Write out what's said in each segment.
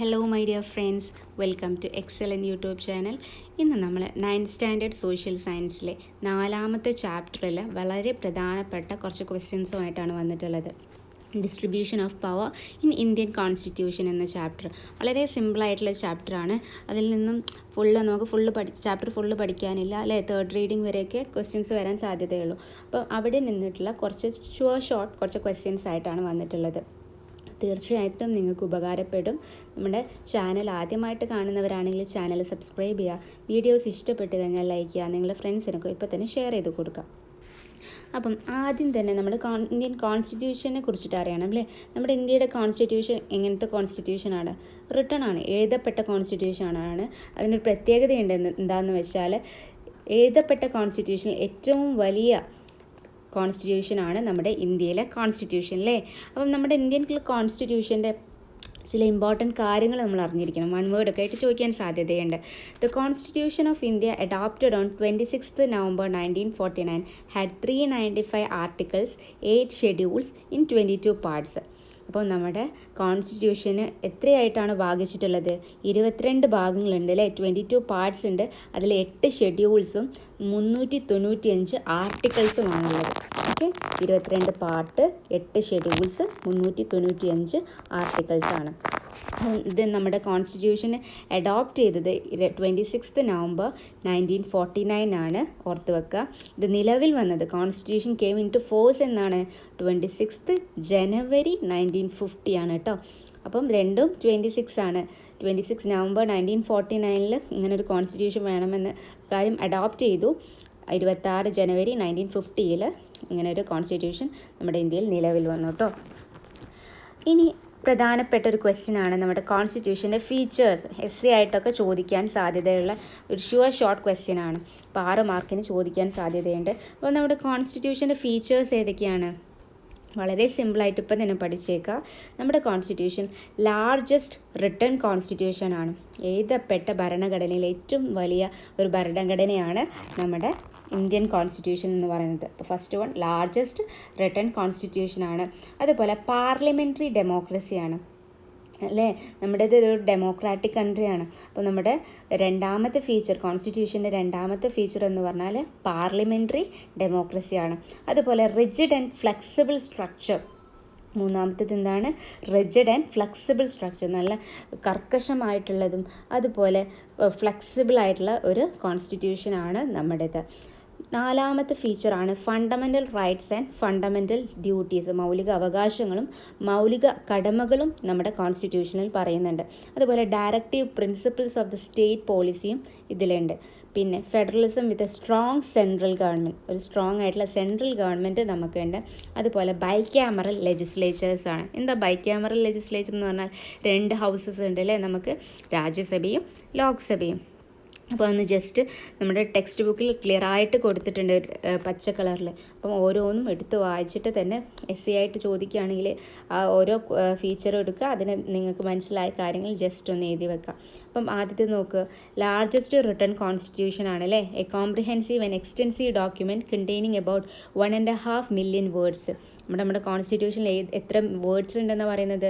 Hello my dear friends, welcome to excellent YouTube channel. ഇന്ന് നമ്മൾ 9th standard social സയൻസിലെ 4ാമത്തെ ചാപ്റ്ററിൽ വളരെ പ്രധാനപ്പെട്ട കുറച്ച് ക്വസ്റ്റ്യൻസുമായിട്ടാണ് വന്നിട്ടുള്ളത്. Distribution of power in Indian constitution എന്ന ചാപ്റ്റർ വളരെ സിമ്പിളായിട്ടുള്ള ചാപ്റ്ററാണ്. അതിൽ നിന്നും നമുക്ക് ചാപ്റ്റർ ഫുള്ള് പഠിക്കാനില്ല അല്ലേ, 3rd റീഡിംഗ് വരെയൊക്കെ ക്വസ്റ്റ്യൻസ് വരാൻ സാധ്യതയുള്ളൂ. അപ്പോൾ അവിടെ നിന്നിട്ടുള്ള കുറച്ച് ഷോർട്ട് കുറച്ച് ക്വസ്റ്റ്യൻസ് ആയിട്ടാണ് വന്നിട്ടുള്ളത്. തീർച്ചയായിട്ടും നിങ്ങൾക്ക് ഉപകാരപ്പെടും. നമ്മുടെ ചാനൽ ആദ്യമായിട്ട് കാണുന്നവരാണെങ്കിൽ ചാനൽ സബ്സ്ക്രൈബ് ചെയ്യുക. വീഡിയോസ് ഇഷ്ടപ്പെട്ട് കഴിഞ്ഞാൽ ലൈക്ക് ചെയ്യുക. നിങ്ങളുടെ ഫ്രണ്ട്സിനൊക്കെ ഇപ്പോൾ തന്നെ ഷെയർ ചെയ്ത് കൊടുക്കുക. അപ്പം ആദ്യം തന്നെ നമ്മുടെ ഇന്ത്യൻ കോൺസ്റ്റിറ്റ്യൂഷനെ കുറിച്ചിട്ട് അറിയണം അല്ലേ. നമ്മുടെ ഇന്ത്യയുടെ കോൺസ്റ്റിറ്റ്യൂഷൻ എങ്ങനത്തെ കോൺസ്റ്റിറ്റ്യൂഷനാണ്? റിട്ടൺ ആണ്, എഴുതപ്പെട്ട കോൺസ്റ്റിറ്റ്യൂഷനാണ്. അതിനൊരു പ്രത്യേകതയുണ്ട്. എന്താണെന്ന് വെച്ചാൽ എഴുതപ്പെട്ട കോൺസ്റ്റിറ്റ്യൂഷനിൽ ഏറ്റവും വലിയ കോൺസ്റ്റിറ്റ്യൂഷനാണ് നമ്മുടെ ഇന്ത്യയിലെ കോൺസ്റ്റിറ്റ്യൂഷൻ അല്ലേ. അപ്പം നമ്മുടെ ഇന്ത്യൻ കോൺസ്റ്റിറ്റ്യൂഷൻ്റെ ചില ഇമ്പോർട്ടൻറ്റ് കാര്യങ്ങൾ നമ്മൾ അറിഞ്ഞിരിക്കണം. 1 വേർഡൊക്കെ ആയിട്ട് ചോദിക്കാൻ സാധ്യതയുണ്ട്. The constitution of India adopted on 26th November 1949 had 395 articles, 8 schedules in 22 parts. അപ്പോൾ നമ്മുടെ കോൺസ്റ്റിറ്റ്യൂഷന് എത്രയായിട്ടാണ് ഭാഗിച്ചിട്ടുള്ളത്? 22 ഭാഗങ്ങളുണ്ട് അല്ലേ, 22 പാർട്സ് ഉണ്ട്. അതിൽ 8 ഷെഡ്യൂൾസും 395 ആർട്ടിക്കിൾസുമാണുള്ളത്. ഓക്കെ, 22 പാർട്ട്, 8 ഷെഡ്യൂൾസ്, 395 ആർട്ടിക്കിൾസാണ്. ഇത് നമ്മുടെ കോൺസ്റ്റിറ്റ്യൂഷന് അഡോപ്റ്റ് ചെയ്തത് 26th November 1949 ആണ്, ഓർത്ത് വെക്കുക. ഇത് നിലവിൽ വന്നത് constitution came in to force എന്നാണ് 26th January 1950 ആണ് കേട്ടോ. അപ്പം രണ്ടും 26 ആണ്. 26 November 1949 ഇങ്ങനെ ഒരു കോൺസ്റ്റിറ്റ്യൂഷൻ വേണമെന്ന് കാര്യം അഡോപ്റ്റ് ചെയ്തു. 26 January 1950 ഇങ്ങനെ ഒരു കോൺസ്റ്റിറ്റ്യൂഷൻ നമ്മുടെ ഇന്ത്യയിൽ നിലവിൽ വന്നു കേട്ടോ. ഇനി പ്രധാനപ്പെട്ട ഒരു ക്വസ്റ്റ്യനാണ് നമ്മുടെ കോൺസ്റ്റിറ്റ്യൂഷൻ്റെ ഫീച്ചേഴ്സ്. എസ് ആയിട്ടൊക്കെ ചോദിക്കാൻ സാധ്യതയുള്ള ഒരു ഷോർട്ട് ക്വസ്റ്റ്യനാണ്. അപ്പോൾ 6 മാർക്കിന് ചോദിക്കാൻ സാധ്യതയുണ്ട്. അപ്പോൾ നമ്മുടെ കോൺസ്റ്റിറ്റ്യൂഷൻ്റെ ഫീച്ചേഴ്സ് ഏതൊക്കെയാണ്? വളരെ സിമ്പിളായിട്ട് ഇപ്പം തന്നെ പഠിച്ചേക്കുക. നമ്മുടെ കോൺസ്റ്റിറ്റ്യൂഷൻ ലാർജസ്റ്റ് റിട്ടൺ കോൺസ്റ്റിറ്റ്യൂഷനാണ്. എഴുതപ്പെട്ട ഭരണഘടനയിൽ ഏറ്റവും വലിയ ഒരു ഭരണഘടനയാണ് നമ്മുടെ ഇന്ത്യൻ കോൺസ്റ്റിറ്റ്യൂഷൻ എന്ന് പറയുന്നത്. അപ്പോൾ ഫസ്റ്റ് വൺ ലാർജസ്റ്റ് റിട്ടൺ കോൺസ്റ്റിറ്റ്യൂഷനാണ്. അതുപോലെ പാർലമെൻ്ററി ഡെമോക്രസിയാണ് അല്ലേ. നമ്മുടേത് ഒരു ഡെമോക്രാറ്റിക് കൺട്രിയാണ്. അപ്പോൾ നമ്മുടെ രണ്ടാമത്തെ ഫീച്ചർ, കോൺസ്റ്റിറ്റ്യൂഷൻ്റെ രണ്ടാമത്തെ ഫീച്ചർ എന്ന് പറഞ്ഞാൽ പാർലമെൻ്ററി ഡെമോക്രസിയാണ്. അതുപോലെ റിജിഡ് ആൻഡ് ഫ്ലെക്സിബിൾ സ്ട്രക്ചർ. മൂന്നാമത്തേത് എന്താണ്? Rigid and flexible structure. നല്ല കർക്കശമായിട്ടുള്ളതും അതുപോലെ ഫ്ലെക്സിബിളായിട്ടുള്ള ഒരു കോൺസ്റ്റിറ്റ്യൂഷനാണ് നമ്മുടേത്. 4ാമത്തെ ഫീച്ചറാണ് fundamental rights and fundamental duties. മൗലിക അവകാശങ്ങളും മൗലിക കടമകളും നമ്മുടെ കോൺസ്റ്റിറ്റ്യൂഷനിൽ പറയുന്നുണ്ട്. അതുപോലെ directive principles of the state പോളിസിയും ഇതിലുണ്ട്. പിന്നെ federalism with a strong central government, ഒരു സ്ട്രോങ് ആയിട്ടുള്ള സെൻട്രൽ ഗവൺമെൻറ് നമുക്കുണ്ട്. അതുപോലെ ബൈക്യാമറൽ ലെജിസ്ലേച്ചേഴ്സാണ്. എന്താ ബൈക്യാമറൽ ലെജിസ്ലേച്ചർ എന്ന് പറഞ്ഞാൽ 2 ഹൗസസ് ഉണ്ട് അല്ലേ, നമുക്ക് രാജ്യസഭയും ലോക്സഭയും. അപ്പോൾ ഒന്ന് ജസ്റ്റ് നമ്മുടെ ടെക്സ്റ്റ് ബുക്കിൽ ക്ലിയർ ആയിട്ട് കൊടുത്തിട്ടുണ്ട് പച്ച കളറിൽ. അപ്പം ഓരോന്നും എടുത്ത് വായിച്ചിട്ട് തന്നെ എസ് ആയിട്ട് ചോദിക്കുകയാണെങ്കിൽ ആ ഓരോ ഫീച്ചറും എടുക്കുക. അതിന് നിങ്ങൾക്ക് മനസ്സിലായ കാര്യങ്ങൾ ജസ്റ്റ് ഒന്ന് എഴുതി വെക്കുക. അപ്പം ആദ്യത്തെ നോക്കുക, ലാർജസ്റ്റ് റിട്ടൺ കോൺസ്റ്റിറ്റ്യൂഷൻ ആണ് അല്ലേ. A comprehensive and extensive document containing about 1.5 million words. നമ്മുടെ കോൺസ്റ്റിറ്റ്യൂഷനിൽ എത്ര വേർഡ്സ് ഉണ്ടെന്ന് പറയുന്നത്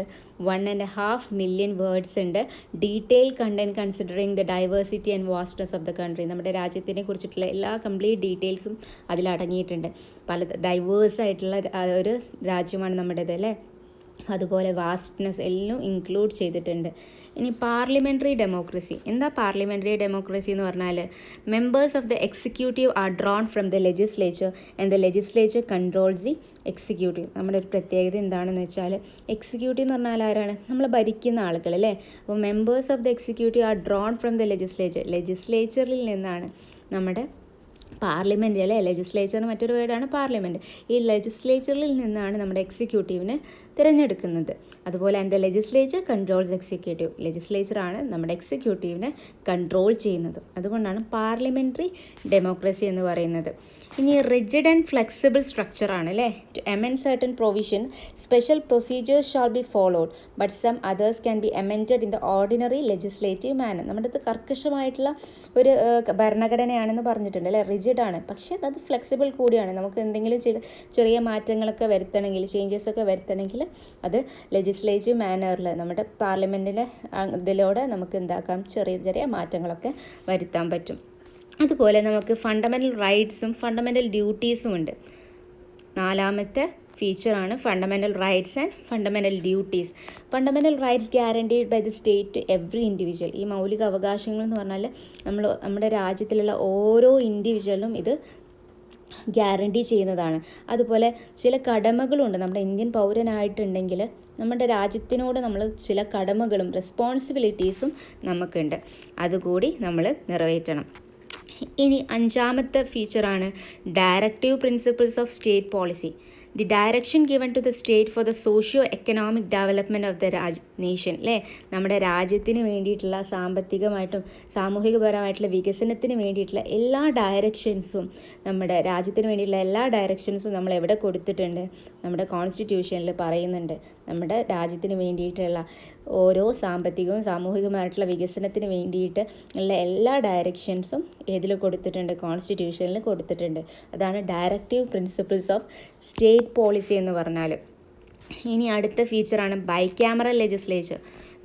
1.5 million വേർഡ്സ് ഉണ്ട്. Detail content considering the diversity and vastness of the country. നമ്മുടെ രാജ്യത്തിനെ കുറിച്ചിട്ടുള്ള എല്ലാ കംപ്ലീറ്റ് ഡീറ്റെയിൽസും അതിലടങ്ങിയിട്ടുണ്ട്. പല ഡൈവേഴ്സായിട്ടുള്ള ഒരു രാജ്യമാണ് നമ്മുടേത് അല്ലേ. അതുപോലെ വാസ്റ്റ്നെസ് എല്ലാം ഇൻക്ലൂഡ് ചെയ്തിട്ടുണ്ട്. ഇനി പാർലമെൻ്ററി ഡെമോക്രസി. എന്താ പാർലമെൻ്ററി ഡെമോക്രസി എന്ന് പറഞ്ഞാൽ members of the executive are drawn from the legislature and the legislature controls the executive. നമ്മുടെ ഒരു പ്രത്യേകത എന്താണെന്ന് വെച്ചാൽ എക്സിക്യൂട്ടീവ് എന്ന് പറഞ്ഞാൽ ആരാണ്? നമ്മൾ ഭരിക്കുന്ന ആളുകൾ അല്ലേ. അപ്പോൾ members of the executive are drawn from the ലെജിസ്ലേച്ചറിൽ നിന്നാണ് നമ്മുടെ പാർലമെൻ്റ് അല്ലേ. ലെജിസ്ലേച്ചറിന് മറ്റൊരു വേർഡാണ് പാർലമെൻറ്റ്. ഈ ലെജിസ്ലേച്ചറിൽ നിന്നാണ് നമ്മുടെ എക്സിക്യൂട്ടീവിനെ തിരഞ്ഞെടുക്കുന്നത്. അതുപോലെ ദ ലെജിസ്ലേച്ചർ കൺട്രോൾസ് എക്സിക്യൂട്ടീവ്. ലെജിസ്ലേച്ചറാണ് നമ്മുടെ എക്സിക്യൂട്ടീവിനെ കൺട്രോൾ ചെയ്യുന്നത്. അതുകൊണ്ടാണ് പാർലമെൻ്ററി ഡെമോക്രസി എന്ന് പറയുന്നത്. ഇനി റിജിഡ് ആൻഡ് ഫ്ലെക്സിബിൾ സ്ട്രക്ചറാണ് അല്ലേ. To amend certain provision special procedures shall be followed but some others can be amended in the ordinary legislative manner. നമ്മുടെ ഇത് കർക്കശമായിട്ടുള്ള ഒരു ഭരണഘടനയാണെന്ന് പറഞ്ഞിട്ടുണ്ട് അല്ലേ. റിജിഡാണ്, പക്ഷേ അത് ഫ്ലെക്സിബിൾ കൂടിയാണ്. നമുക്ക് എന്തെങ്കിലും ചെറിയ മാറ്റങ്ങളൊക്കെ വരുത്തണമെങ്കിൽ, ചേഞ്ചസ് ഒക്കെ വരുത്തണമെങ്കിൽ അത് ലെജിസ്ലേറ്റീവ് മാനറിൽ നമ്മുടെ പാർലമെൻറ്റിൻ്റെ ഇതിലൂടെ നമുക്ക് എന്താക്കാം, ചെറിയ ചെറിയ മാറ്റങ്ങളൊക്കെ വരുത്താൻ പറ്റും. അതുപോലെ നമുക്ക് ഫണ്ടമെൻ്റൽ റൈറ്റ്സും ഫണ്ടമെൻ്റൽ ഡ്യൂട്ടീസും ഉണ്ട്. 4ാമത്തെ ഫീച്ചറാണ് fundamental rights and fundamental duties. Fundamental rights guaranteed by the state to every individual. ഈ മൗലിക അവകാശങ്ങൾ എന്ന് പറഞ്ഞാൽ നമ്മുടെ രാജ്യത്തിലുള്ള ഓരോ ഇൻഡിവിജ്വലും ഇത് ഗ്യാരണ്ടി ചെയ്യുന്നതാണ്. അതുപോലെ ചില കടമകളുണ്ട്. നമ്മുടെ ഇന്ത്യൻ പൗരനായിട്ടുണ്ടെങ്കിൽ നമ്മുടെ രാജ്യത്തിനോട് നമ്മൾ ചില കടമകളും റെസ്പോൺസിബിലിറ്റീസും നമുക്കുണ്ട്, അതുകൂടി നമ്മൾ നിറവേറ്റണം. ഇനി 5ാമത്തെ ഫീച്ചറാണ് directive principles of state policy. The direction given to the state for the socio economic development of the nation. അല്ലേ, നമ്മുടെ രാജ്യത്തിന് വേണ്ടിയിട്ടുള്ള സാമ്പത്തികമായിട്ടും സാമൂഹികപരമായിട്ടുള്ള വികസനത്തിന് വേണ്ടിയിട്ടുള്ള എല്ലാ ഡയറക്ഷൻസും, നമ്മുടെ രാജ്യത്തിന് വേണ്ടിയിട്ടുള്ള എല്ലാ ഡയറക്ഷൻസും നമ്മൾ എവിടെ കൊടുത്തിട്ടുണ്ട്? നമ്മുടെ കോൺസ്റ്റിറ്റ്യൂഷനിൽ പറയുന്നുണ്ട്. നമ്മുടെ രാജ്യത്തിന് വേണ്ടിയിട്ടുള്ള ഓരോ സാമ്പത്തികവും സാമൂഹികമായിട്ടുള്ള വികസനത്തിന് വേണ്ടിയിട്ട് ഉള്ള എല്ലാ ഡയറക്ഷൻസും ഏതിൽ കൊടുത്തിട്ടുണ്ട്? കോൺസ്റ്റിറ്റ്യൂഷനിൽ കൊടുത്തിട്ടുണ്ട്. അതാണ് directive principles of state policy എന്ന് പറഞ്ഞാൽ. ഇനി അടുത്ത ഫീച്ചറാണ് bicameral legislature.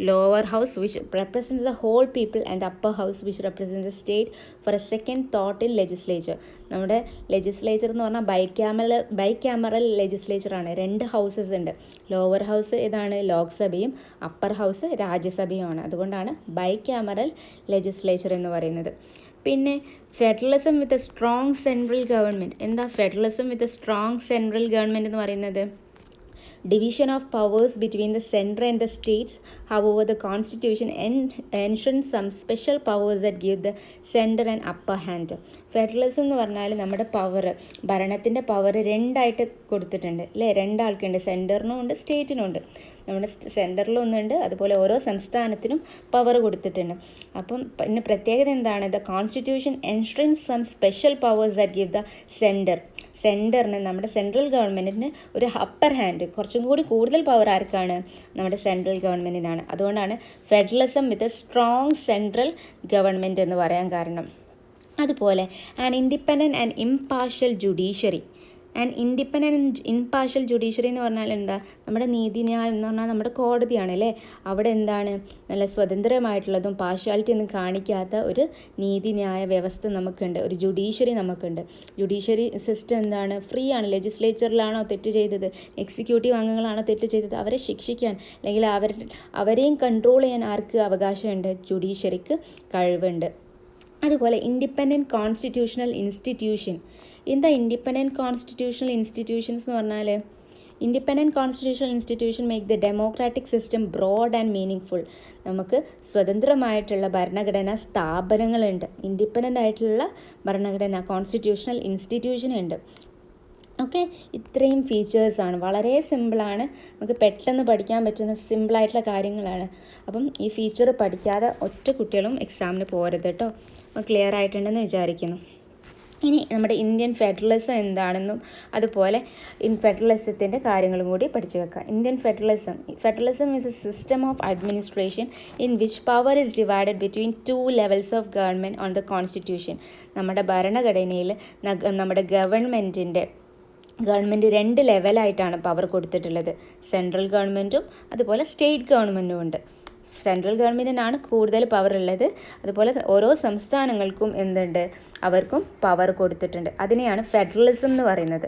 Lower house which represents the whole people and upper house which represents the state for a second thought in legislature. നമ്മുടെ ലെജിസ്ലേച്ചർ എന്ന് പറഞ്ഞാൽ ബൈക്യാമറൽ ലെജിസ്ലേച്ചറാണ്. 2 ഹൗസസ് ഉണ്ട്. ലോവർ ഹൗസ് ഏതാണ്? ലോക്സഭയും അപ്പർ ഹൗസ് രാജ്യസഭയുമാണ്. അതുകൊണ്ടാണ് ബൈക്യാമറൽ ലെജിസ്ലേച്ചർ എന്ന് പറയുന്നത്. പിന്നെ federalism with a strong central government. എന്താ federalism with a strong central government എന്ന് പറയുന്നത്? Division of powers between the center and the states. However, the constitution enshrines some special powers that give the center an upper hand. Federalism എന്ന് പറഞ്ഞാൽ നമ്മുടെ ഭരണത്തിൻ്റെ power 2ആയിട്ട് കൊടുത്തിട്ടുണ്ട്, അല്ലേ? 2 ആൾക്കുണ്ട്, സെൻറ്ററിനും ഉണ്ട് സ്റ്റേറ്റിനും ഉണ്ട്. നമ്മുടെ സെൻറ്ററിലും ഒന്നുണ്ട്, അതുപോലെ ഓരോ സംസ്ഥാനത്തിനും പവർ കൊടുത്തിട്ടുണ്ട്. അപ്പം പിന്നെ പ്രത്യേകത എന്താണ്? The constitution enshrines some special powers that give the സെൻറ്ററിന്, നമ്മുടെ സെൻട്രൽ ഗവൺമെൻറ്റിന് ഒരു അപ്പർ ഹാൻഡ്, കുറച്ചും കൂടി കൂടുതൽ പവർ ആർക്കാണ്? നമ്മുടെ സെൻട്രൽ ഗവൺമെൻറ്റിനാണ്. അതുകൊണ്ടാണ് federalism with a strong central government എന്ന് പറയാൻ കാരണം. അതുപോലെ an independent and impartial judiciary. എന്ന് പറഞ്ഞാൽ എന്താ? നമ്മുടെ നീതിന്യായം എന്ന് പറഞ്ഞാൽ നമ്മുടെ കോടതിയാണ്, അല്ലേ? അവിടെ എന്താണ്? നല്ല സ്വതന്ത്രമായിട്ടുള്ളതും പാർഷ്യാലിറ്റി ഒന്നും കാണിക്കാത്ത ഒരു നീതിന്യായ വ്യവസ്ഥ നമുക്കുണ്ട്, ഒരു ജുഡീഷ്യറി നമുക്കുണ്ട്. ജുഡീഷ്യറി സിസ്റ്റം എന്താണ്? ഫ്രീ ആണ്. ലെജിസ്ലേച്ചറിലാണോ തെറ്റ് ചെയ്തത്, എക്സിക്യൂട്ടീവ് അംഗങ്ങളാണോ തെറ്റ് ചെയ്തത്, അവരെ ശിക്ഷിക്കാൻ അല്ലെങ്കിൽ അവരെയും കൺട്രോൾ ചെയ്യാൻ ആർക്ക് അവകാശമുണ്ട്? ജുഡീഷ്യറിക്ക് കഴിവുണ്ട്. അതുപോലെ ഇൻഡിപെൻഡൻറ്റ് കോൺസ്റ്റിറ്റ്യൂഷണൽ ഇൻസ്റ്റിറ്റ്യൂഷൻ. എന്താ ഇൻഡിപെൻഡൻറ്റ് കോൺസ്റ്റിറ്റ്യൂഷണൽ ഇൻസ്റ്റിറ്റ്യൂഷൻസ് എന്ന് പറഞ്ഞാൽ? Independent constitutional institution make the democratic system broad and meaning. നമുക്ക് സ്വതന്ത്രമായിട്ടുള്ള ഭരണഘടനാ സ്ഥാപനങ്ങളുണ്ട്, ഇൻഡിപെൻഡൻ്റ് ആയിട്ടുള്ള ഭരണഘടന കോൺസ്റ്റിറ്റ്യൂഷണൽ ഇൻസ്റ്റിറ്റ്യൂഷൻ ഉണ്ട്. ഓക്കെ, ഇത്രയും ഫീച്ചേഴ്സാണ്. വളരെ സിമ്പിളാണ്, നമുക്ക് പെട്ടെന്ന് പഠിക്കാൻ പറ്റുന്ന സിമ്പിളായിട്ടുള്ള കാര്യങ്ങളാണ്. അപ്പം ഈ ഫീച്ചർ പഠിക്കാതെ ഒറ്റ കുട്ടികളും എക്സാമിന് പോരുത് കേട്ടോ. ക്ലിയർ ആയിട്ടുണ്ടെന്ന് വിചാരിക്കുന്നു. ഇനി നമ്മുടെ ഇന്ത്യൻ ഫെഡറലിസം എന്താണെന്നും അതുപോലെ ഫെഡറലിസത്തിൻ്റെ കാര്യങ്ങളും കൂടി പഠിച്ചു വെക്കാം. Indian federalism is A system of administration in which power is divided between 2 levels of government on the constitution. നമ്മുടെ ഭരണഘടനയിൽ നമ്മുടെ ഗവൺമെൻറ് 2 ലെവലായിട്ടാണ് പവർ കൊടുത്തിട്ടുള്ളത്. സെൻട്രൽ ഗവൺമെൻറ്റും അതുപോലെ സ്റ്റേറ്റ് ഗവൺമെൻറ്റും ഉണ്ട്. സെൻട്രൽ ഗവൺമെൻറ്റിനാണ് കൂടുതൽ പവർ ഉള്ളത്. അതുപോലെ ഓരോ സംസ്ഥാനങ്ങൾക്കും എന്തുണ്ട്? അവർക്കും പവർ കൊടുത്തിട്ടുണ്ട്. അതിനെയാണ് ഫെഡറലിസം എന്ന് പറയുന്നത്.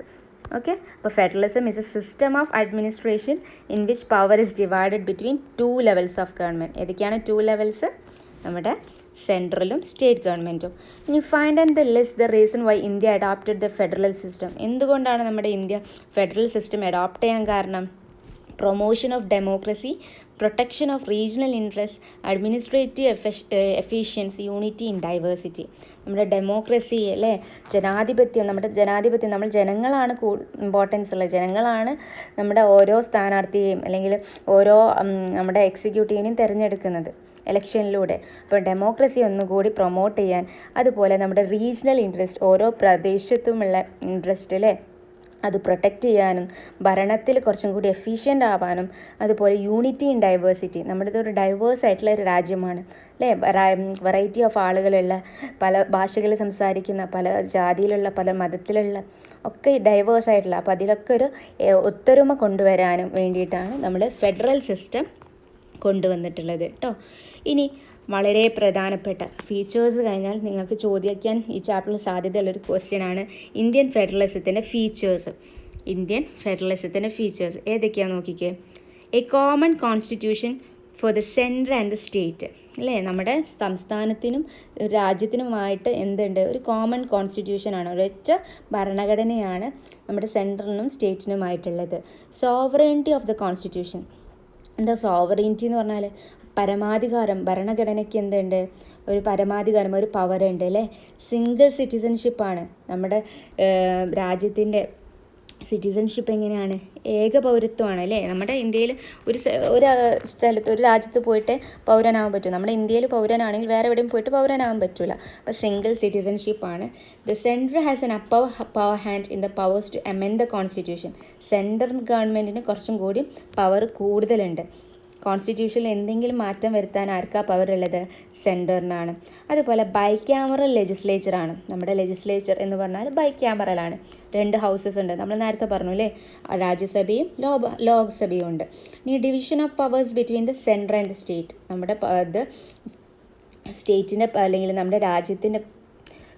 ഓക്കെ, അപ്പോൾ federalism is A system of administration in which power is divided between 2 levels of government. ഏതൊക്കെയാണ് 2 ലെവൽസ്? നമ്മുടെ സെൻട്രലും സ്റ്റേറ്റ് ഗവൺമെൻറ്റും. ഇനി find and the list the reason why India adopted the federal system. എന്തുകൊണ്ടാണ് നമ്മുടെ India federal system adopt ചെയ്യാൻ കാരണം? Promotion of democracy, protection of regional interest, administrative efficiency, unity in diversity. നമ്മുടെ democracy, അല്ലേ? ജനാധിപത്യം, നമ്മൾ ജനങ്ങളാണ് ഇമ്പോർട്ടൻസ് ഉള്ളത്. ജനങ്ങളാണ് നമ്മുടെ ഓരോ സ്ഥാനാർത്ഥിയെയും അല്ലെങ്കിൽ ഓരോ നമ്മുടെ എക്സിക്യൂട്ടീവിനെയും തിരഞ്ഞെടുക്കുന്നത് ഇലക്ഷനിലൂടെ. അപ്പോൾ ഡെമോക്രസി ഒന്നുകൂടി പ്രൊമോട്ട് ചെയ്യാൻ, അതുപോലെ നമ്മുടെ റീജിയണൽ ഇൻട്രസ്റ്റ്, ഓരോ പ്രദേശത്തുമുള്ള ഇൻട്രസ്റ്റ്, അല്ലേ? അത് പ്രൊട്ടക്റ്റ് ചെയ്യാനും ഭരണത്തിൽ കുറച്ചും കൂടി എഫിഷ്യൻ്റ് ആവാനും അതുപോലെ യൂണിറ്റി ഇൻ ഡൈവേഴ്സിറ്റി, നമ്മുടെ ഇതൊരു ഡൈവേഴ്സ് ആയിട്ടുള്ള ഒരു രാജ്യമാണ് അല്ലേ, വെറൈറ്റി ഓഫ് ആളുകളുള്ള, പല ഭാഷകൾ സംസാരിക്കുന്ന, പല ജാതിയിലുള്ള, പല മതത്തിലുള്ള ഒക്കെ ഡൈവേഴ്സ് ആയിട്ടുള്ള, അപ്പോൾ അതിലൊക്കെ ഒരു ഒത്തൊരുമ കൊണ്ടുവരാനും വേണ്ടിയിട്ടാണ് നമ്മൾ ഫെഡറൽ സിസ്റ്റം കൊണ്ടുവന്നിട്ടുള്ളത് കേട്ടോ. ഇനി വളരെ പ്രധാനപ്പെട്ട ഫീച്ചേഴ്സ് കഴിഞ്ഞാൽ നിങ്ങൾക്ക് ചോദിക്കാൻ ഈ ചാപ്റ്ററിൽ സാധ്യതയുള്ളൊരു ക്വസ്റ്റ്യനാണ് ഇന്ത്യൻ ഫെഡറലിസത്തിൻ്റെ ഫീച്ചേഴ്സ്. ഇന്ത്യൻ ഫെഡറലിസത്തിൻ്റെ ഫീച്ചേഴ്സ് ഏതൊക്കെയാണെന്ന് നോക്കിക്കേ. A common constitution for the central and the state അല്ലേ, നമ്മുടെ സംസ്ഥാനത്തിനും രാജ്യത്തിനുമായിട്ട് എന്തുണ്ട്, ഒരു കോമൺ കോൺസ്റ്റിറ്റ്യൂഷനാണ്, ഒരൊറ്റ ഭരണഘടനയാണ് നമ്മുടെ സെൻട്രലിനും സ്റ്റേറ്റിനുമായിട്ടുള്ളത്. സോവറൈനിറ്റി ഓഫ് ദ കോൺസ്റ്റിറ്റ്യൂഷൻ. എന്താ സോവറൈനിറ്റി എന്ന് പറഞ്ഞാൽ? പരമാധികാരം. ഭരണഘടനയ്ക്ക് എന്തുണ്ട്, ഒരു പരമാധികാരം, ഒരു പവർ ഉണ്ട് അല്ലേ. സിംഗിൾ സിറ്റിസൺഷിപ്പാണ് നമ്മുടെ രാജ്യത്തിൻ്റെ സിറ്റിസൺഷിപ്പ്. എങ്ങനെയാണ്? ഏക പൗരത്വമാണ് അല്ലേ. നമ്മുടെ ഇന്ത്യയിൽ ഒരു സ്ഥലത്ത്, ഒരു രാജ്യത്ത് പോയിട്ട് പൗരനാവാൻ പറ്റും. നമ്മുടെ ഇന്ത്യയിൽ പൗരനാണെങ്കിൽ വേറെ എവിടെയും പോയിട്ട് പൗരനാവാൻ പറ്റില്ല. അപ്പോൾ സിംഗിൾ സിറ്റിസൺഷിപ്പാണ്. The central has an upper power hand in the powers to amend the constitution. Central ഗവൺമെൻറ്റിന് കുറച്ചും കൂടി പവർ കൂടുതലുണ്ട്. കോൺസ്റ്റിറ്റ്യൂഷനിൽ എന്തെങ്കിലും മാറ്റം വരുത്താൻ ആർക്കാ പവർ ഉള്ളത്? സെൻറ്ററിനാണ്. അതുപോലെ ബൈക്യാമറൽ ലെജിസ്ലേച്ചറാണ്. നമ്മുടെ ലെജിസ്ലേച്ചർ എന്ന് പറഞ്ഞാൽ ബൈക്യാമറലാണ്. 2 ഹൗസസ് ഉണ്ട്, നമ്മൾ നേരത്തെ പറഞ്ഞു അല്ലേ, രാജ്യസഭയും ലോക്സഭയും ഉണ്ട്. ഇനി division of powers between the central and the state. നമ്മുടെ സ്റ്റേറ്റിൻ്റെ അല്ലെങ്കിൽ നമ്മുടെ രാജ്യത്തിൻ്റെ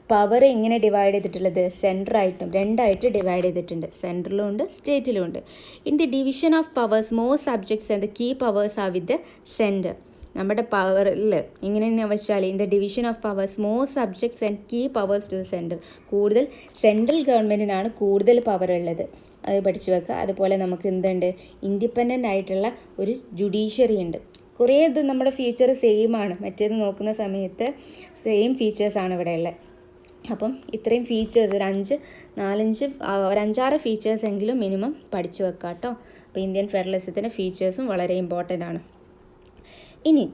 പവർ എങ്ങനെ ഡിവൈഡ് ചെയ്തിട്ടുള്ളത്? സെൻട്രലായിട്ടും 2ആയിട്ട് ഡിവൈഡ് ചെയ്തിട്ടുണ്ട്. സെൻട്രലും ഉണ്ട്, സ്റ്റേറ്റിലും ഉണ്ട്. In the division of powers more subjects and the key powers are with the centre. നമ്മുടെ പവറിൽ എങ്ങനെയെന്ന് വെച്ചാൽ in the division of powers more subjects and key powers to the centre. കൂടുതൽ സെൻട്രൽ ഗവൺമെൻറ്റിനാണ് കൂടുതൽ പവർ ഉള്ളത്, അത് പഠിച്ചു വെക്കുക. അതുപോലെ നമുക്ക് എന്തുണ്ട്, ഇൻഡിപെൻഡൻ്റ് ആയിട്ടുള്ള ഒരു ജുഡീഷ്യറി ഉണ്ട്. കുറേ ഇത് നമ്മുടെ ഫീച്ചർ സെയിം ആണ്, മറ്റേത് നോക്കുന്ന സമയത്ത് സെയിം ഫീച്ചേഴ്സാണ് ഇവിടെ ഉള്ളത്. അപ്പം ഇത്രയും ഫീച്ചേഴ്സ് ഒരു 5-6 ഫീച്ചേഴ്സ് എങ്കിലും മിനിമം പഠിച്ചു വെക്കാം കേട്ടോ. അപ്പോൾ ഇന്ത്യൻ ഫെഡറലിസത്തിൻ്റെ ഫീച്ചേഴ്സും വളരെ ഇമ്പോർട്ടൻ്റ് ആണ്. ഇനി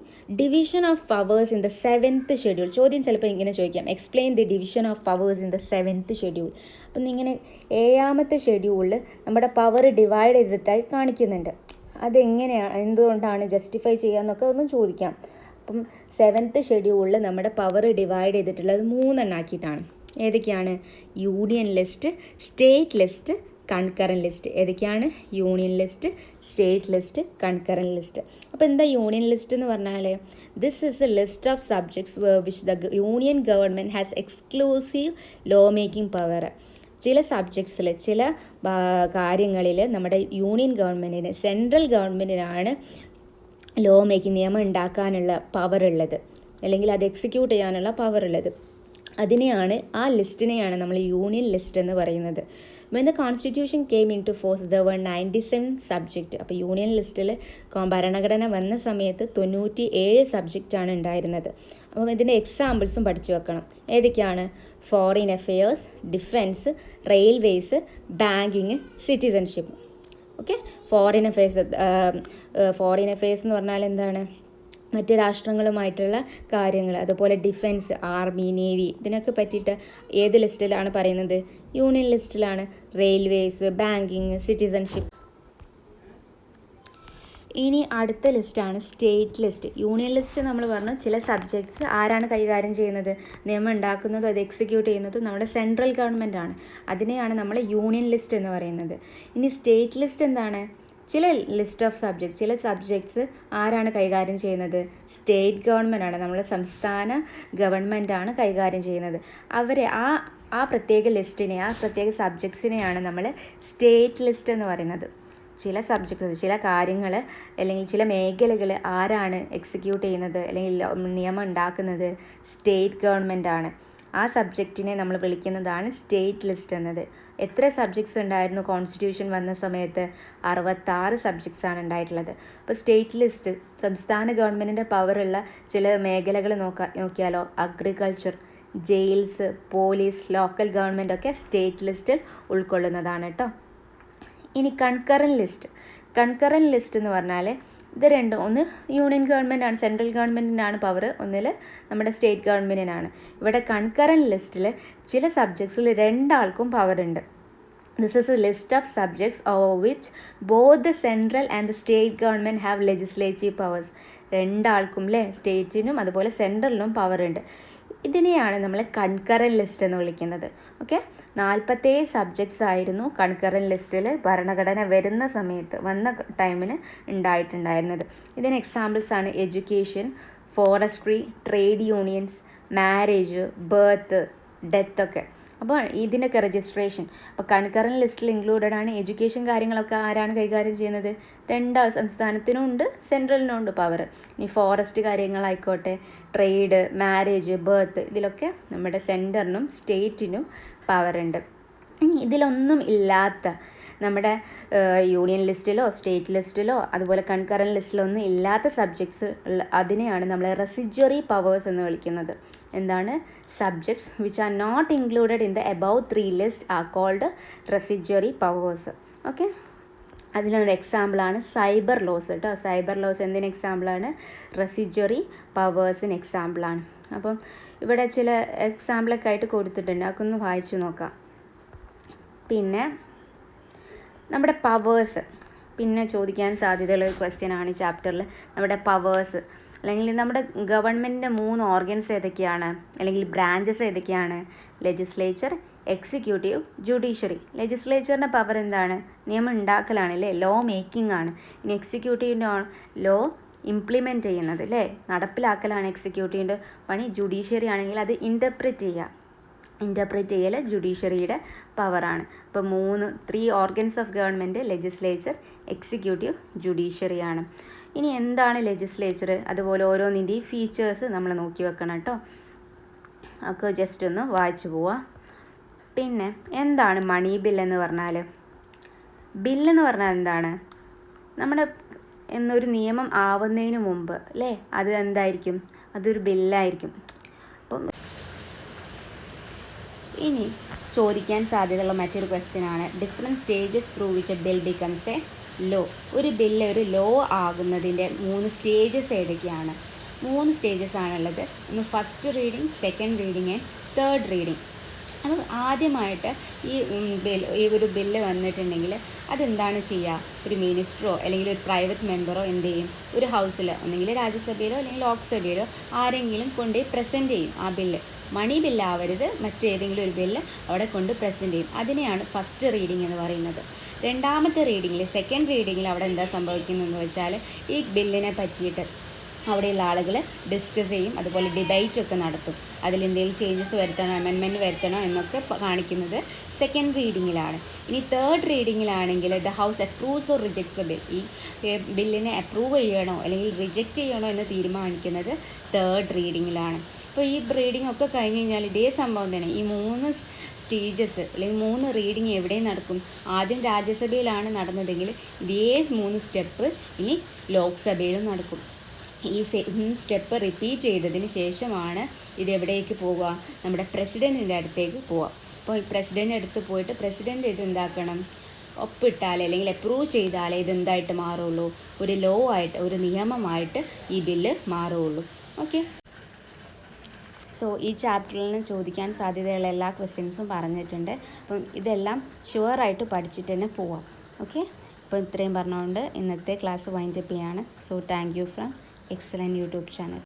division of powers in the 7th schedule. ചോദ്യം ചിലപ്പോൾ ഇങ്ങനെ ചോദിക്കാം, explain the division of powers in the 7th schedule. അപ്പം ഇങ്ങനെ 7ാമത്തെ ഷെഡ്യൂളിൽ നമ്മുടെ പവർ ഡിവൈഡ് ചെയ്തിട്ടായി കാണിക്കുന്നുണ്ട്. അതെങ്ങനെയാണ്, എന്തുകൊണ്ടാണ് ജസ്റ്റിഫൈ ചെയ്യാമെന്നൊക്കെ ഒന്നും ചോദിക്കാം. അപ്പം 7th ഷെഡ്യൂളിൽ നമ്മുടെ പവർ ഡിവൈഡ് ചെയ്തിട്ടുള്ളത് 3 എണ്ണാക്കിയിട്ടാണ്. ഏതൊക്കെയാണ്? Union list, state list, concurrent list. ഏതൊക്കെയാണ്? Union list, state list, concurrent list. അപ്പോൾ എന്താ യൂണിയൻ ലിസ്റ്റ് എന്ന് പറഞ്ഞാൽ? This is a list of subjects which the union government has exclusive law making power. ചില സബ്ജക്ട്സിൽ, ചില കാര്യങ്ങളിൽ നമ്മുടെ യൂണിയൻ ഗവൺമെൻറ്റിന്, സെൻട്രൽ ഗവൺമെൻറ്റിനാണ് ലോ മേക്കിംഗ്, നിയമം ഉണ്ടാക്കാനുള്ള പവർ ഉള്ളത്, അല്ലെങ്കിൽ അത് എക്സിക്യൂട്ട് ചെയ്യാനുള്ള പവർ ഉള്ളത്. അതിനെയാണ്, ആ ലിസ്റ്റിനെയാണ് നമ്മൾ യൂണിയൻ ലിസ്റ്റ് എന്ന് പറയുന്നത്. When the constitution came in to force there were 97 subject. അപ്പോൾ യൂണിയൻ ലിസ്റ്റിൽ ഭരണഘടന വന്ന സമയത്ത് 97 സബ്ജക്റ്റാണ് ഉണ്ടായിരുന്നത്. അപ്പം ഇതിൻ്റെ എക്സാമ്പിൾസും പഠിച്ചു വെക്കണം. ഏതൊക്കെയാണ്? Foreign affairs, defence, railways, banking, citizenship. Okay, foreign affairs എന്ന് പറഞ്ഞാൽ എന്താണ്? മറ്റ് രാഷ്ട്രങ്ങളുമായിട്ടുള്ള കാര്യങ്ങൾ. അതുപോലെ ഡിഫെൻസ്, ആർമി, നേവി, ഇതിനൊക്കെ പറ്റിയിട്ട് ഏത് ലിസ്റ്റിലാണ് പറയുന്നത്? യൂണിയൻ ലിസ്റ്റിലാണ്. Railways, banking, citizenship. ഇനി അടുത്ത ലിസ്റ്റാണ് സ്റ്റേറ്റ് ലിസ്റ്റ്. യൂണിയൻ ലിസ്റ്റ് നമ്മൾ പറഞ്ഞു, ചില സബ്ജക്ട്സ് ആരാണ് കൈകാര്യം ചെയ്യുന്നത്? നിയമം ഉണ്ടാക്കുന്നതും അത് എക്സിക്യൂട്ട് ചെയ്യുന്നതും നമ്മുടെ സെൻട്രൽ ഗവൺമെൻറ് ആണ്. അതിനെയാണ് നമ്മൾ യൂണിയൻ ലിസ്റ്റ് എന്ന് പറയുന്നത്. ഇനി സ്റ്റേറ്റ് ലിസ്റ്റ് എന്താണ്? ചില ലിസ്റ്റ് ഓഫ് സബ്ജക്ട്സ്, ചില സബ്ജക്ട്സ് ആരാണ് കൈകാര്യം ചെയ്യുന്നത്? സ്റ്റേറ്റ് ഗവൺമെൻറ് ആണ്, നമ്മുടെ സംസ്ഥാന ഗവൺമെൻറ്റാണ് കൈകാര്യം ചെയ്യുന്നത്. അവരെ ആ പ്രത്യേക ലിസ്റ്റിനെ, ആ പ്രത്യേക സബ്ജക്ട്സിനെയാണ് നമ്മൾ സ്റ്റേറ്റ് ലിസ്റ്റ് എന്ന് പറയുന്നത്. ചില സബ്ജക്ട്സ്, ചില കാര്യങ്ങൾ അല്ലെങ്കിൽ ചില മേഖലകൾ ആരാണ് എക്സിക്യൂട്ട് ചെയ്യുന്നത് അല്ലെങ്കിൽ നിയമം ഉണ്ടാക്കുന്നത്? സ്റ്റേറ്റ് ഗവൺമെൻറ് ആണ്. ആ സബ്ജക്റ്റിനെ നമ്മൾ വിളിക്കുന്നതാണ് സ്റ്റേറ്റ് ലിസ്റ്റ് എന്നത്. എത്ര സബ്ജക്ട്സ് ഉണ്ടായിരുന്നു കോൺസ്റ്റിറ്റ്യൂഷൻ വന്ന സമയത്ത്? 66 സബ്ജക്ട്സാണ് ഉണ്ടായിട്ടുള്ളത്. അപ്പോൾ സ്റ്റേറ്റ് ലിസ്റ്റ്, സംസ്ഥാന ഗവൺമെൻറ്റിൻ്റെ പവറുള്ള ചില മേഖലകൾ നോക്കിയാലോ? Agriculture, jails, police, local government ഒക്കെ സ്റ്റേറ്റ് ലിസ്റ്റിൽ ഉൾക്കൊള്ളുന്നതാണ് കേട്ടോ. ഇനി കൺകറൻറ്റ് ലിസ്റ്റ്. കൺകറൻറ്റ് ലിസ്റ്റ് എന്ന് പറഞ്ഞാൽ ഇത് രണ്ടും, ഒന്ന് യൂണിയൻ ഗവൺമെൻറ്റാണ്, സെൻട്രൽ ഗവൺമെൻറ്റിനാണ് പവർ, ഒന്നിൽ നമ്മുടെ സ്റ്റേറ്റ് ഗവൺമെൻറ്റിനാണ്. ഇവിടെ കൺകറൻറ്റ് ലിസ്റ്റിൽ ചില സബ്ജക്ട്സിൽ 2 ആൾക്കും പവർ ഉണ്ട്. This is a list of subjects over which both the central and the state government have legislative powers. രണ്ടാൾക്കും അല്ലേ, സ്റ്റേറ്റിനും അതുപോലെ സെൻട്രലിനും പവർ ഉണ്ട്. ഇതിനെയാണ് നമ്മൾ കൺകറൻറ്റ് ലിസ്റ്റ് എന്ന് വിളിക്കുന്നത്. ഓക്കെ, 47 സബ്ജക്ട്സ് ആയിരുന്നു കൺകറൻറ്റ് ലിസ്റ്റിൽ ഭരണഘടന വരുന്ന സമയത്ത് വന്ന ടൈമിന് ഉണ്ടായിട്ടുണ്ടായിരുന്നത്. ഇതിന് എക്സാമ്പിൾസാണ് education, forestry, trade unions, marriage, birth, death ഒക്കെ. അപ്പോൾ ഇതിൻ്റെയൊക്കെ രജിസ്ട്രേഷൻ അപ്പോൾ കൺകറൻറ്റ് ലിസ്റ്റിൽ ഇൻക്ലൂഡഡ് ആണ്. എഡ്യൂക്കേഷൻ കാര്യങ്ങളൊക്കെ ആരാണ് കൈകാര്യം ചെയ്യുന്നത്? രണ്ടാം സംസ്ഥാനത്തിനും ഉണ്ട്, സെൻട്രലിനും ഉണ്ട് പവർ. ഇനി ഫോറസ്റ്റ് കാര്യങ്ങളായിക്കോട്ടെ, ട്രേഡ്, മാരേജ്, ബർത്ത്, ഇതിലൊക്കെ നമ്മുടെ സെൻറ്ററിനും സ്റ്റേറ്റിനും പവറുണ്ട്. ഇനി ഇതിലൊന്നും ഇല്ലാത്ത നമ്മുടെ യൂണിയൻ ലിസ്റ്റിലോ സ്റ്റേറ്റ് ലിസ്റ്റിലോ അതുപോലെ കൺകറൻറ്റ് ലിസ്റ്റിലോ ഒന്നും ഇല്ലാത്ത സബ്ജക്ട്സ് അതിനെയാണ് നമ്മൾ റെസിജ്വറി പവേഴ്സ് എന്ന് വിളിക്കുന്നത്. എന്താണ്? Subjects which are not included in the above 3 list are called residuary powers. Okay, അതിനൊരു എക്സാമ്പിളാണ് സൈബർ ലോസ് കേട്ടോ. സൈബർ ലോസ് എന്തിന് എക്സാമ്പിളാണ്? റെസിജ്വറി പവേഴ്സിന് എക്സാമ്പിളാണ്. അപ്പം ഇവിടെ ചില എക്സാമ്പിളൊക്കെ ആയിട്ട് കൊടുത്തിട്ടുണ്ട്, അതൊക്കെ ഒന്ന് വായിച്ചു നോക്കാം. പിന്നെ നമ്മുടെ പവേഴ്സ് പിന്നെ ചോദിക്കാൻ സാധ്യതയുള്ള ഒരു ക്വസ്റ്റ്യനാണ് ഈ ചാപ്റ്ററിൽ. നമ്മുടെ പവേഴ്സ് അല്ലെങ്കിൽ നമ്മുടെ ഗവൺമെൻറ്റിൻ്റെ 3 ഓർഗൻസ് ഏതൊക്കെയാണ്, അല്ലെങ്കിൽ ബ്രാഞ്ചസ് ഏതൊക്കെയാണ്? Legislature, executive, judiciary. ലെജിസ്ലേച്ചറിൻ്റെ പവർ എന്താണ്? നിയമം ഉണ്ടാക്കലാണ് അല്ലേ, ലോ മേക്കിംഗ് ആണ്. ഇനി എക്സിക്യൂട്ടീവിൻ്റെ ലോ ഇംപ്ലിമെൻറ്റ് ചെയ്യുന്നത് അല്ലേ, നടപ്പിലാക്കലാണ് എക്സിക്യൂട്ടീവിൻ്റെ പണി. ജുഡീഷ്യറി ആണെങ്കിൽ അത് ഇൻ്റർപ്രറ്റ് ചെയ്യൽ ജുഡീഷ്യറിയുടെ പവറാണ്. അപ്പോൾ 3 organs of government legislature, executive, ജുഡീഷ്യറിയാണ്. ഇനി എന്താണ് ലെജിസ്ലേച്ചർ, അതുപോലെ ഓരോന്നിൻ്റെയും ഫീച്ചേഴ്സ് നമ്മൾ നോക്കി വെക്കണം കേട്ടോ. ഒക്കെ ജസ്റ്റ് ഒന്ന് വായിച്ചു പോവാം. പിന്നെ എന്താണ് മണി ബിൽ എന്ന് പറഞ്ഞാൽ? ബില്ലെന്ന് പറഞ്ഞാൽ എന്താണ്? നമ്മുടെ എന്നൊരു നിയമം ആവുന്നതിന് മുമ്പ് അല്ലേ, അത് എന്തായിരിക്കും? അതൊരു ബില്ലായിരിക്കും. അപ്പം ഇനി ചോദിക്കാൻ സാധ്യതയുള്ള മറ്റൊരു ക്വസ്റ്റ്യനാണ് different stages through which a bill becomes a law. ഒരു ബില്ല് ഒരു ലോ ആകുന്നതിൻ്റെ 3 സ്റ്റേജസ് ഏതൊക്കെയാണ്? 3 സ്റ്റേജസ് ആണുള്ളത്. ഒന്ന് first reading, second reading and third reading. അപ്പം ആദ്യമായിട്ട് ഈ ഒരു ബില്ല് വന്നിട്ടുണ്ടെങ്കിൽ അതെന്താണ് ചെയ്യുക? ഒരു മിനിസ്റ്ററോ അല്ലെങ്കിൽ ഒരു പ്രൈവറ്റ് മെമ്പറോ എന്ത് ചെയ്യും? ഒരു ഹൗസിൽ ഒന്നെങ്കിൽ രാജ്യസഭയിലോ അല്ലെങ്കിൽ ലോക്സഭയിലോ ആരെങ്കിലും കൊണ്ടുപോയി പ്രസൻറ്റ് ചെയ്യും ആ ബില്ല്. മണി ബില്ലാവരുത്, മറ്റേതെങ്കിലും ഒരു ബില്ല് അവിടെ കൊണ്ട് പ്രസൻറ്റ് ചെയ്യും. അതിനെയാണ് ഫസ്റ്റ് റീഡിങ് എന്ന് പറയുന്നത്. രണ്ടാമത്തെ റീഡിങ്ങിൽ, സെക്കൻഡ് റീഡിങ്ങിൽ അവിടെ എന്താ സംഭവിക്കുന്നതെന്ന് വെച്ചാൽ ഈ ബില്ലിനെ പറ്റിയിട്ട് അവിടെയുള്ള ആളുകൾ ഡിസ്കസ് ചെയ്യും, അതുപോലെ ഡിബേറ്റൊക്കെ നടത്തും. അതിലെന്തെങ്കിലും ചേഞ്ചസ് വരുത്തണോ, അമെൻമെൻറ്റ് വരുത്തണോ എന്നൊക്കെ കാണിക്കുന്നത് സെക്കൻഡ് റീഡിങ്ങിലാണ്. ഇനി തേർഡ് റീഡിങ്ങിലാണെങ്കിൽ the house approves or rejects a bill. ഈ ബില്ലിനെ അപ്രൂവ് ചെയ്യണോ അല്ലെങ്കിൽ റിജക്റ്റ് ചെയ്യണോ എന്ന് തീരുമാനിക്കുന്നത് തേർഡ് റീഡിങ്ങിലാണ്. അപ്പോൾ ഈ റീഡിംഗ് ഒക്കെ കഴിഞ്ഞ് കഴിഞ്ഞാൽ ഇതേ സംഭവം തന്നെ ഈ 3 സ്റ്റേജസ് അല്ലെങ്കിൽ 3 റീഡിങ് എവിടെയും നടക്കും? ആദ്യം രാജ്യസഭയിലാണ് നടന്നതെങ്കിൽ ഇതേ 3 സ്റ്റെപ്പ് ഇനി ലോക്സഭയിലും നടക്കും. ഈ സ്റ്റെപ്പ് റിപ്പീറ്റ് ചെയ്തതിന് ശേഷമാണ് ഇതെവിടേക്ക് പോവുക? നമ്മുടെ പ്രസിഡൻറ്റിൻ്റെ അടുത്തേക്ക് പോവുക. അപ്പോൾ ഈ പ്രസിഡൻറ്റിൻ്റെ അടുത്ത് പോയിട്ട് പ്രസിഡൻറ്റ് ഇത് എന്താക്കണം? ഒപ്പിട്ടാലേ അല്ലെങ്കിൽ അപ്രൂവ് ചെയ്താലേ ഇതെന്തായിട്ട് മാറുള്ളൂ? ഒരു ലോ ആയിട്ട്, ഒരു നിയമമായിട്ട് ഈ ബില്ല് മാറുള്ളൂ. ഓക്കെ, സോ ഈ ചാപ്റ്ററിൽ നിന്ന് ചോദിക്കാൻ സാധ്യതയുള്ള എല്ലാ ക്വസ്റ്റ്യൻസും പറഞ്ഞിട്ടുണ്ട്. അപ്പം ഇതെല്ലാം ഷുവറായിട്ട് പഠിച്ചിട്ട് തന്നെ പോവാം. ഓക്കെ, അപ്പോൾ ഇത്രയും പറഞ്ഞുകൊണ്ട് ഇന്നത്തെ ക്ലാസ് വൈൻഡപ്പ് ചെയ്യാണ്. So thank you from excellent YouTube channel.